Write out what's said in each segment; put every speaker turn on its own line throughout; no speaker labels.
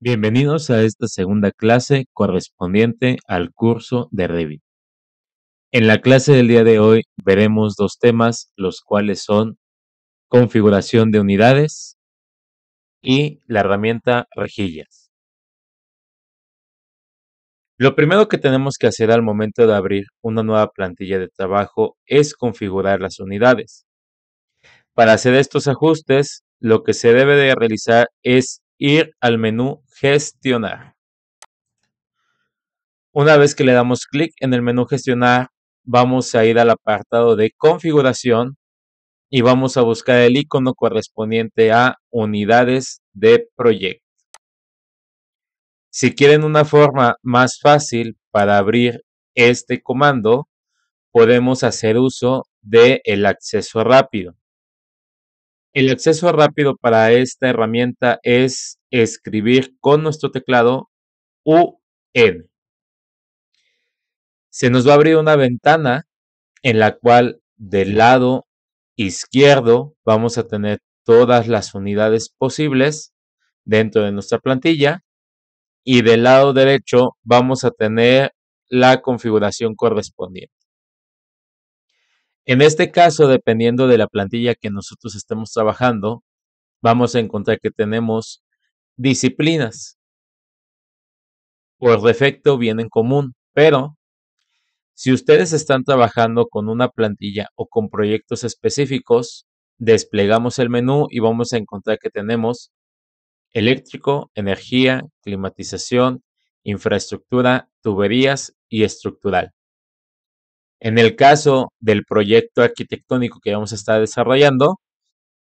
Bienvenidos a esta segunda clase correspondiente al curso de Revit. En la clase del día de hoy veremos dos temas, los cuales son configuración de unidades y la herramienta rejillas. Lo primero que tenemos que hacer al momento de abrir una nueva plantilla de trabajo es configurar las unidades. Para hacer estos ajustes, lo que se debe de realizar es ir al menú Gestionar. Una vez que le damos clic en el menú Gestionar, vamos a ir al apartado de Configuración y vamos a buscar el icono correspondiente a Unidades de Proyecto. Si quieren una forma más fácil para abrir este comando, podemos hacer uso del acceso rápido. El acceso rápido para esta herramienta es escribir con nuestro teclado UN. Se nos va a abrir una ventana en la cual del lado izquierdo vamos a tener todas las unidades posibles dentro de nuestra plantilla y del lado derecho vamos a tener la configuración correspondiente. En este caso, dependiendo de la plantilla que nosotros estemos trabajando, vamos a encontrar que tenemos disciplinas. Por defecto vienen común, pero si ustedes están trabajando con una plantilla o con proyectos específicos, desplegamos el menú y vamos a encontrar que tenemos eléctrico, energía, climatización, infraestructura, tuberías y estructural. En el caso del proyecto arquitectónico que vamos a estar desarrollando,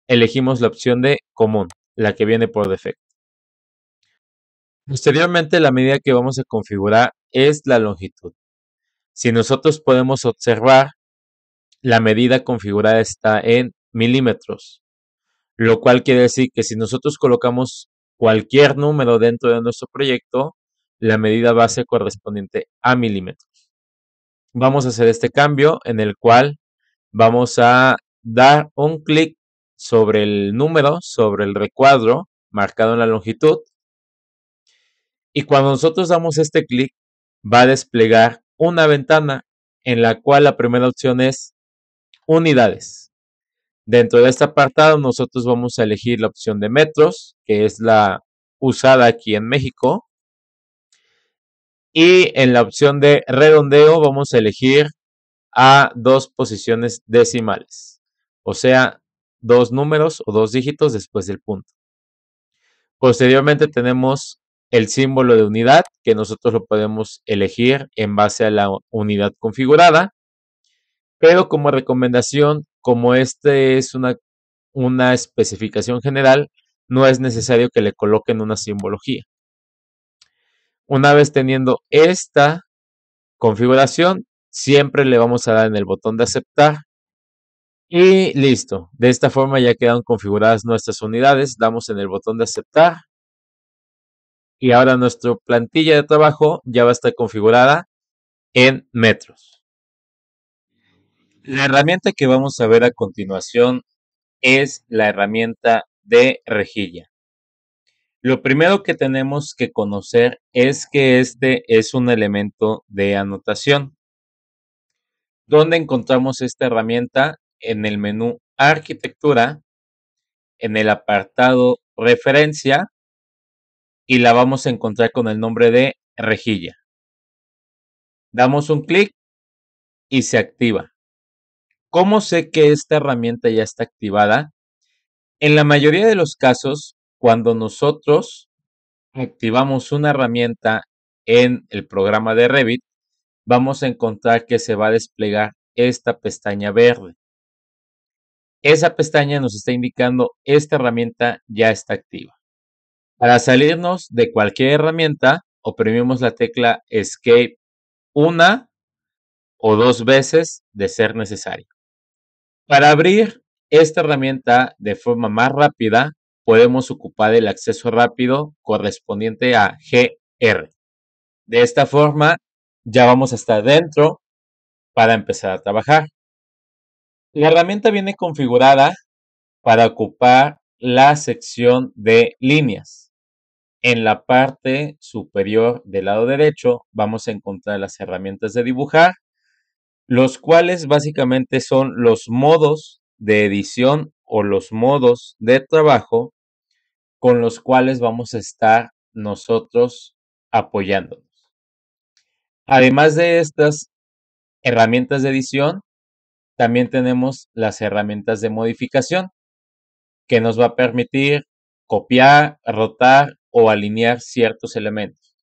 elegimos la opción de común, la que viene por defecto. Posteriormente, la medida que vamos a configurar es la longitud. Si nosotros podemos observar, la medida configurada está en milímetros, lo cual quiere decir que si nosotros colocamos cualquier número dentro de nuestro proyecto, la medida va a ser correspondiente a milímetros. Vamos a hacer este cambio en el cual vamos a dar un clic sobre el número, sobre el recuadro marcado en la longitud, y cuando nosotros damos este clic, va a desplegar una ventana en la cual la primera opción es unidades. Dentro de este apartado nosotros vamos a elegir la opción de metros, que es la usada aquí en México. Y en la opción de redondeo vamos a elegir a dos posiciones decimales. O sea, dos números o dos dígitos después del punto. Posteriormente tenemos el símbolo de unidad, que nosotros lo podemos elegir en base a la unidad configurada. Pero como recomendación, como este es una especificación general, no es necesario que le coloquen una simbología. Una vez teniendo esta configuración, siempre le vamos a dar en el botón de aceptar y listo. De esta forma ya quedan configuradas nuestras unidades. Damos en el botón de aceptar y ahora nuestra plantilla de trabajo ya va a estar configurada en metros. La herramienta que vamos a ver a continuación es la herramienta de rejilla. Lo primero que tenemos que conocer es que este es un elemento de anotación. ¿Dónde encontramos esta herramienta? En el menú Arquitectura, en el apartado Referencia, y la vamos a encontrar con el nombre de rejilla. Damos un clic y se activa. ¿Cómo sé que esta herramienta ya está activada? En la mayoría de los casos, cuando nosotros activamos una herramienta en el programa de Revit, vamos a encontrar que se va a desplegar esta pestaña verde. Esa pestaña nos está indicando esta herramienta ya está activa. Para salirnos de cualquier herramienta, oprimimos la tecla Escape una o dos veces de ser necesario. Para abrir esta herramienta de forma más rápida, podemos ocupar el acceso rápido correspondiente a GR. De esta forma, ya vamos a estar dentro para empezar a trabajar. La herramienta viene configurada para ocupar la sección de líneas. En la parte superior del lado derecho vamos a encontrar las herramientas de dibujar, los cuales básicamente son los modos de edición o los modos de trabajo con los cuales vamos a estar nosotros apoyándonos. Además de estas herramientas de edición, también tenemos las herramientas de modificación, que nos va a permitir copiar, rotar o alinear ciertos elementos.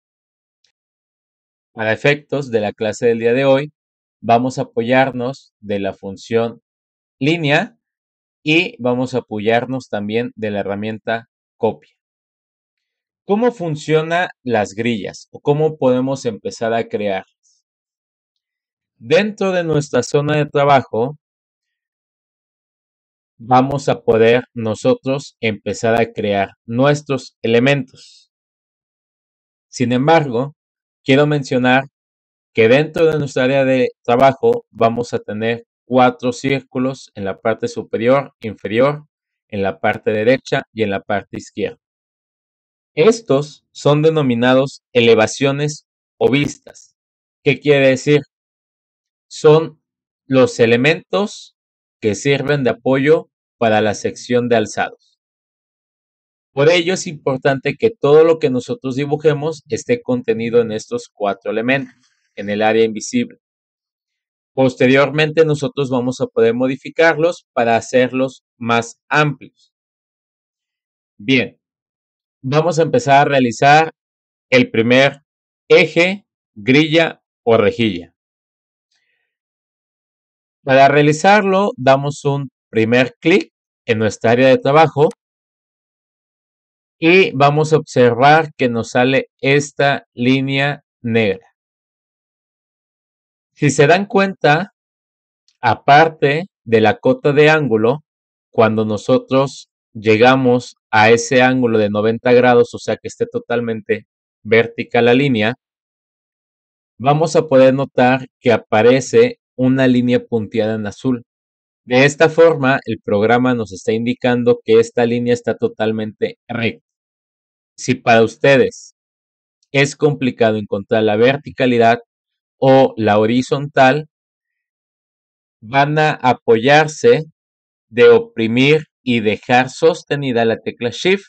Para efectos de la clase del día de hoy, vamos a apoyarnos de la función línea y vamos a apoyarnos también de la herramienta copia. ¿Cómo funcionan las grillas o cómo podemos empezar a crearlas? Dentro de nuestra zona de trabajo, vamos a poder nosotros empezar a crear nuestros elementos. Sin embargo, quiero mencionar que dentro de nuestra área de trabajo vamos a tener 4 círculos en la parte superior, inferior, en la parte derecha y en la parte izquierda. Estos son denominados elevaciones o vistas. ¿Qué quiere decir? Son los elementos que sirven de apoyo para la sección de alzados. Por ello es importante que todo lo que nosotros dibujemos esté contenido en estos 4 elementos, en el área invisible. Posteriormente nosotros vamos a poder modificarlos para hacerlos más amplios. Bien, vamos a empezar a realizar el primer eje, grilla o rejilla. Para realizarlo, damos un primer clic en nuestra área de trabajo y vamos a observar que nos sale esta línea negra. Si se dan cuenta, aparte de la cota de ángulo, cuando nosotros llegamos a ese ángulo de 90 grados, o sea que esté totalmente vertical la línea, vamos a poder notar que aparece una línea punteada en azul. De esta forma, el programa nos está indicando que esta línea está totalmente recta. Si para ustedes es complicado encontrar la verticalidad o la horizontal, van a apoyarse de oprimir y dejar sostenida la tecla Shift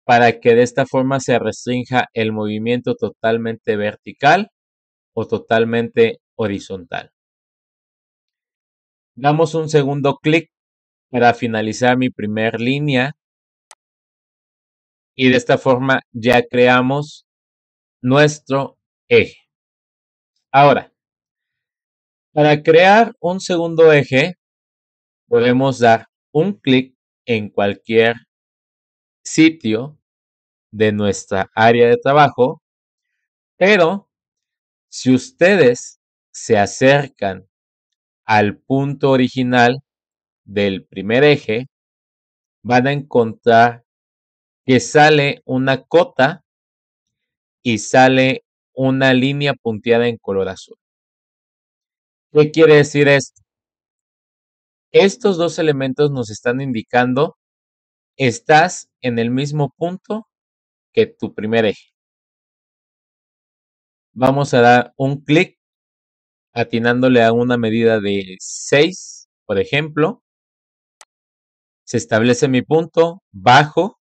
para que de esta forma se restrinja el movimiento totalmente vertical o totalmente horizontal. Damos un segundo clic para finalizar mi primer línea y de esta forma ya creamos nuestro eje. Ahora, para crear un segundo eje, podemos dar un clic en cualquier sitio de nuestra área de trabajo, pero si ustedes se acercan al punto original del primer eje, van a encontrar que sale una cota y sale una línea punteada en color azul. ¿Qué quiere decir esto? Estos dos elementos nos están indicando estás en el mismo punto que tu primer eje. Vamos a dar un clic atinándole a una medida de 6, por ejemplo. Se establece mi punto, bajo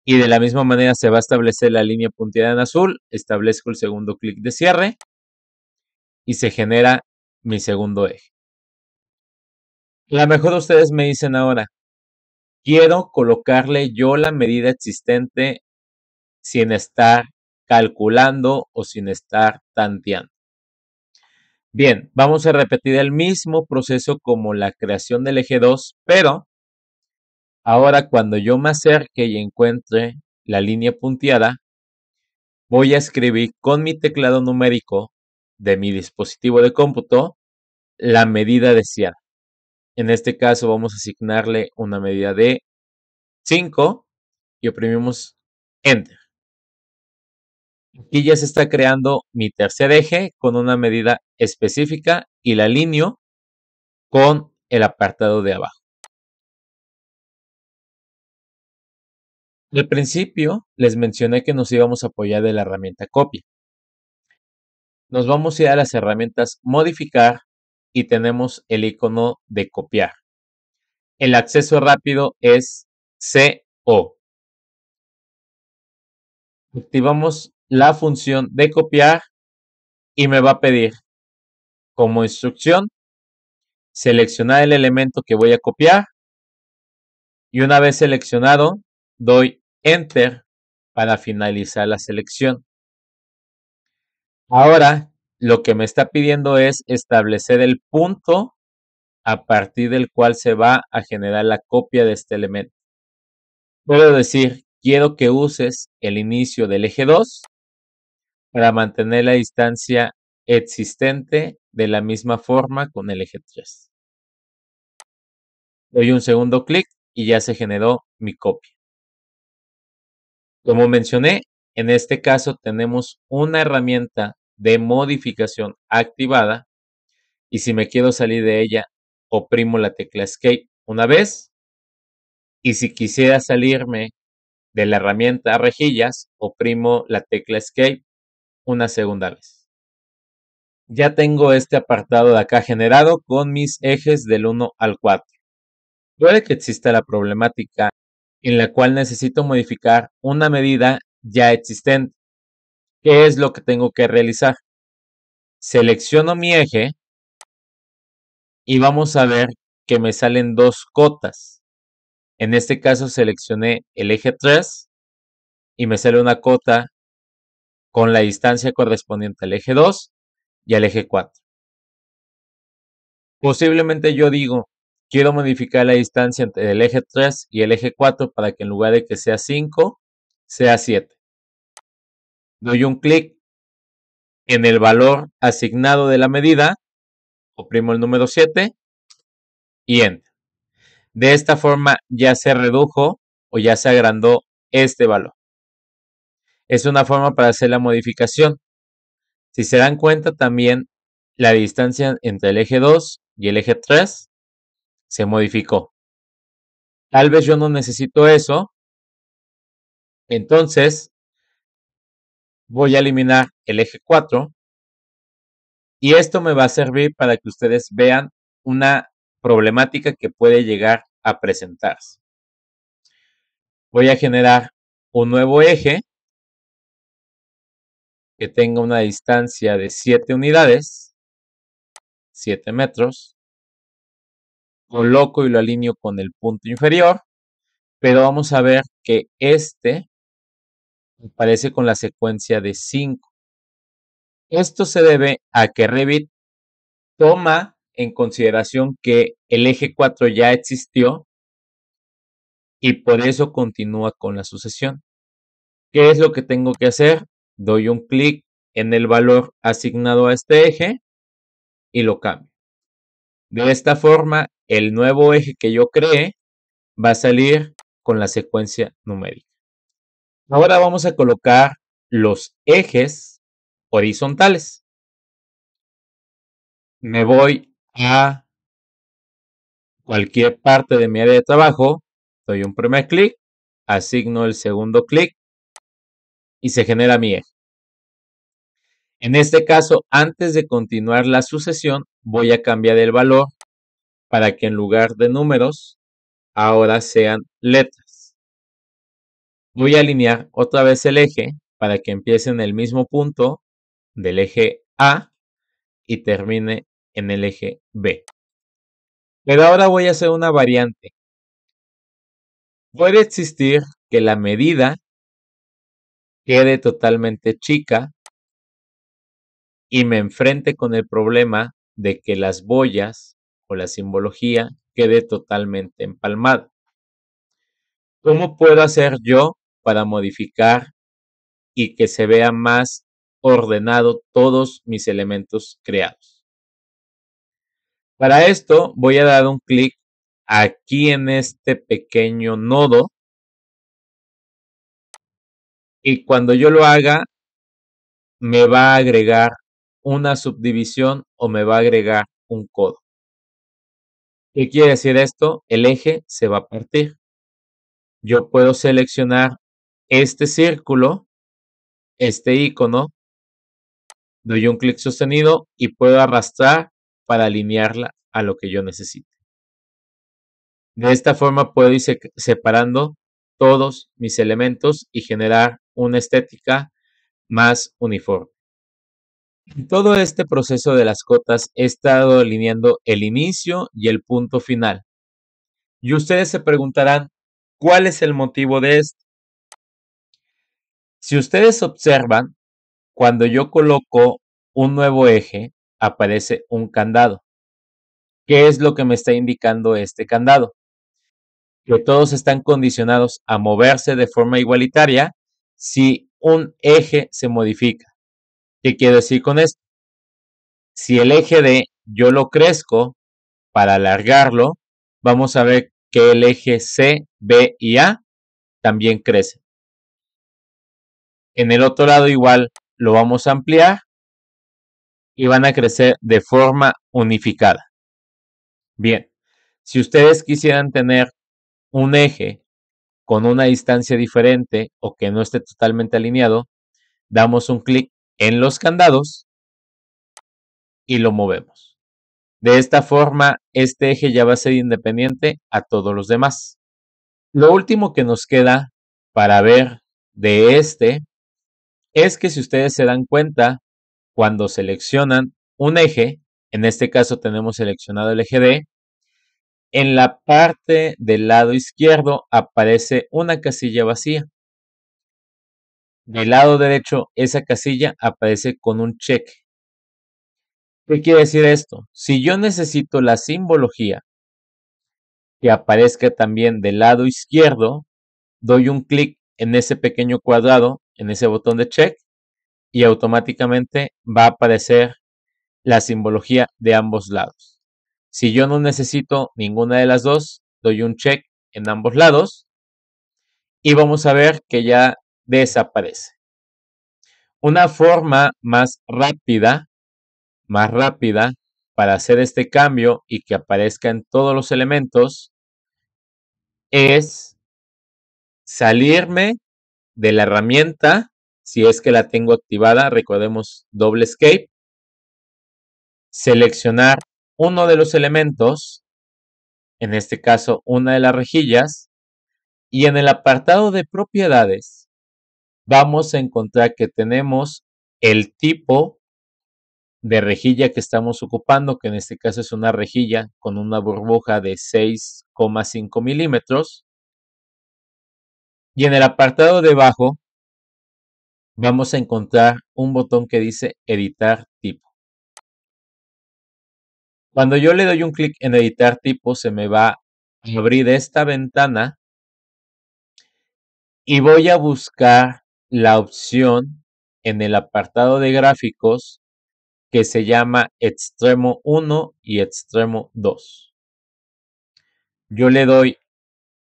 y de la misma manera se va a establecer la línea punteada en azul. Establezco el segundo clic de cierre y se genera mi segundo eje. A lo mejor ustedes me dicen ahora, quiero colocarle yo la medida existente sin estar calculando o sin estar tanteando. Bien, vamos a repetir el mismo proceso como la creación del eje 2, pero ahora cuando yo me acerque y encuentre la línea punteada, voy a escribir con mi teclado numérico de mi dispositivo de cómputo la medida deseada. En este caso vamos a asignarle una medida de 5 y oprimimos Enter. Aquí ya se está creando mi tercer eje con una medida específica y la alineo con el apartado de abajo. Al principio les mencioné que nos íbamos a apoyar de la herramienta copia. Nos vamos a ir a las herramientas modificar y tenemos el icono de copiar. El acceso rápido es CO. Activamos la función de copiar y me va a pedir como instrucción seleccionar el elemento que voy a copiar y una vez seleccionado doy Enter para finalizar la selección. Ahora lo que me está pidiendo es establecer el punto a partir del cual se va a generar la copia de este elemento. Puedo decir, quiero que uses el inicio del eje 2 para mantener la distancia existente de la misma forma con el eje 3. Doy un segundo clic y ya se generó mi copia. Como mencioné, en este caso tenemos una herramienta de modificación activada y si me quiero salir de ella, oprimo la tecla Escape una vez y si quisiera salirme de la herramienta rejillas, oprimo la tecla Escape una segunda vez. Ya tengo este apartado de acá generado con mis ejes del 1 al 4. Puede que exista la problemática en la cual necesito modificar una medida ya existente. ¿Qué es lo que tengo que realizar? Selecciono mi eje y vamos a ver que me salen dos cotas. En este caso seleccioné el eje 3 y me sale una cota con la distancia correspondiente al eje 2 y al eje 4. Posiblemente yo digo, quiero modificar la distancia entre el eje 3 y el eje 4 para que en lugar de que sea 5, sea 7. Doy un clic en el valor asignado de la medida, oprimo el número 7 y Enter. De esta forma ya se redujo o ya se agrandó este valor. Es una forma para hacer la modificación. Si se dan cuenta también la distancia entre el eje 2 y el eje 3 se modificó. Tal vez yo no necesito eso, entonces voy a eliminar el eje 4 y esto me va a servir para que ustedes vean una problemática que puede llegar a presentarse. Voy a generar un nuevo eje que tenga una distancia de 7 unidades, 7 metros. Coloco y lo alineo con el punto inferior, pero vamos a ver que este aparece con la secuencia de 5. Esto se debe a que Revit toma en consideración que el eje 4 ya existió y por eso continúa con la sucesión. ¿Qué es lo que tengo que hacer? Doy un clic en el valor asignado a este eje y lo cambio. De esta forma, el nuevo eje que yo creé va a salir con la secuencia numérica. Ahora vamos a colocar los ejes horizontales. Me voy a cualquier parte de mi área de trabajo, doy un primer clic, asigno el segundo clic y se genera mi eje. En este caso, antes de continuar la sucesión, voy a cambiar el valor para que en lugar de números, ahora sean letras. Voy a alinear otra vez el eje para que empiece en el mismo punto del eje A y termine en el eje B. Pero ahora voy a hacer una variante. Puede existir que la medida quede totalmente chica y me enfrente con el problema de que las boyas o la simbología quede totalmente empalmada. ¿Cómo puedo hacer yo para modificar y que se vea más ordenado todos mis elementos creados? Para esto voy a dar un clic aquí en este pequeño nodo y cuando yo lo haga me va a agregar una subdivisión o me va a agregar un codo. ¿Qué quiere decir esto? El eje se va a partir. Yo puedo seleccionar este círculo, este icono, doy un clic sostenido y puedo arrastrar para alinearla a lo que yo necesite. De esta forma puedo ir separando todos mis elementos y generar una estética más uniforme. En todo este proceso de las cotas he estado alineando el inicio y el punto final. Y ustedes se preguntarán, ¿cuál es el motivo de esto? Si ustedes observan, cuando yo coloco un nuevo eje, aparece un candado. ¿Qué es lo que me está indicando este candado? Que todos están condicionados a moverse de forma igualitaria si un eje se modifica. ¿Qué quiero decir con esto? Si el eje D yo lo crezco para alargarlo, vamos a ver que el eje C, B y A también crecen. En el otro lado igual lo vamos a ampliar y van a crecer de forma unificada. Bien, si ustedes quisieran tener un eje con una distancia diferente o que no esté totalmente alineado, damos un clic en los candados y lo movemos. De esta forma, este eje ya va a ser independiente a todos los demás. Lo último que nos queda para ver de este es que si ustedes se dan cuenta, cuando seleccionan un eje, en este caso tenemos seleccionado el eje D, en la parte del lado izquierdo aparece una casilla vacía. Del lado derecho, esa casilla aparece con un check. ¿Qué quiere decir esto? Si yo necesito la simbología que aparezca también del lado izquierdo, doy un clic en ese pequeño cuadrado, en ese botón de check, y automáticamente va a aparecer la simbología de ambos lados. Si yo no necesito ninguna de las dos, doy un check en ambos lados y vamos a ver que ya desaparece. Una forma más rápida para hacer este cambio y que aparezca en todos los elementos es salirme de la herramienta, si es que la tengo activada, recordemos doble escape, seleccionar uno de los elementos, en este caso una de las rejillas, y en el apartado de propiedades vamos a encontrar que tenemos el tipo de rejilla que estamos ocupando, que en este caso es una rejilla con una burbuja de 6,5 milímetros. Y en el apartado de abajo vamos a encontrar un botón que dice editar tipo. Cuando yo le doy un clic en editar tipo, se me va a abrir esta ventana y voy a buscar la opción en el apartado de gráficos que se llama extremo 1 y extremo 2. Yo le doy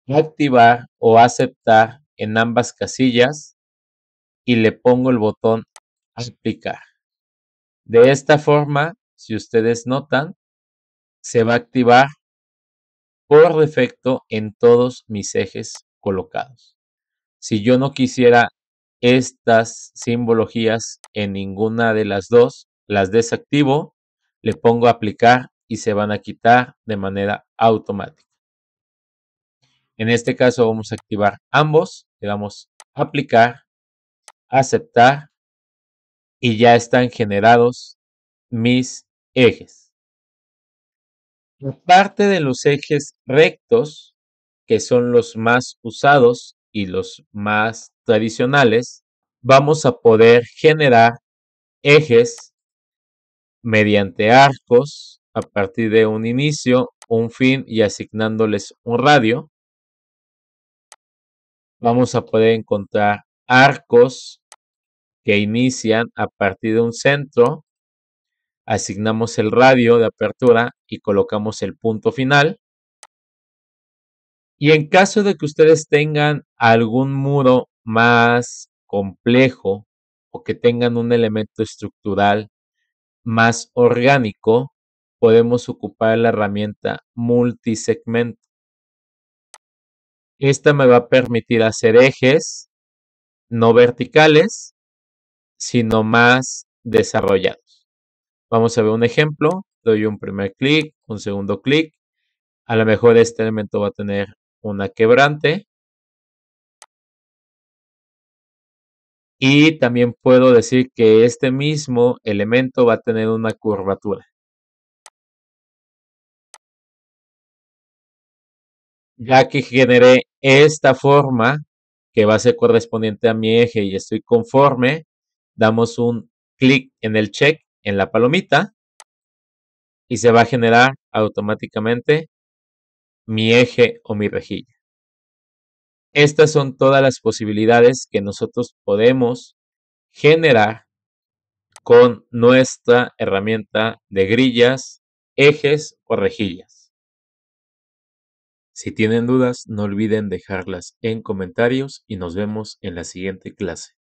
activar o aceptar en ambas casillas y le pongo el botón aplicar. De esta forma, si ustedes notan, se va a activar por defecto en todos mis ejes colocados. Si yo no quisiera estas simbologías en ninguna de las dos, las desactivo, le pongo aplicar y se van a quitar de manera automática. En este caso vamos a activar ambos, le damos aplicar, aceptar y ya están generados mis ejes. Aparte de los ejes rectos, que son los más usados y los más tradicionales, vamos a poder generar ejes mediante arcos a partir de un inicio, un fin y asignándoles un radio. Vamos a poder encontrar arcos que inician a partir de un centro, asignamos el radio de apertura y colocamos el punto final. Y en caso de que ustedes tengan algún muro más complejo o que tengan un elemento estructural más orgánico, podemos ocupar la herramienta multisegmento. Esta me va a permitir hacer ejes no verticales, sino más desarrollados. Vamos a ver un ejemplo. Doy un primer clic, un segundo clic. A lo mejor este elemento va a tener una quebrante. Y también puedo decir que este mismo elemento va a tener una curvatura. Ya que generé esta forma que va a ser correspondiente a mi eje y estoy conforme, damos un clic en el check en la palomita y se va a generar automáticamente mi eje o mi rejilla. Estas son todas las posibilidades que nosotros podemos generar con nuestra herramienta de grillas, ejes o rejillas. Si tienen dudas, no olviden dejarlas en comentarios y nos vemos en la siguiente clase.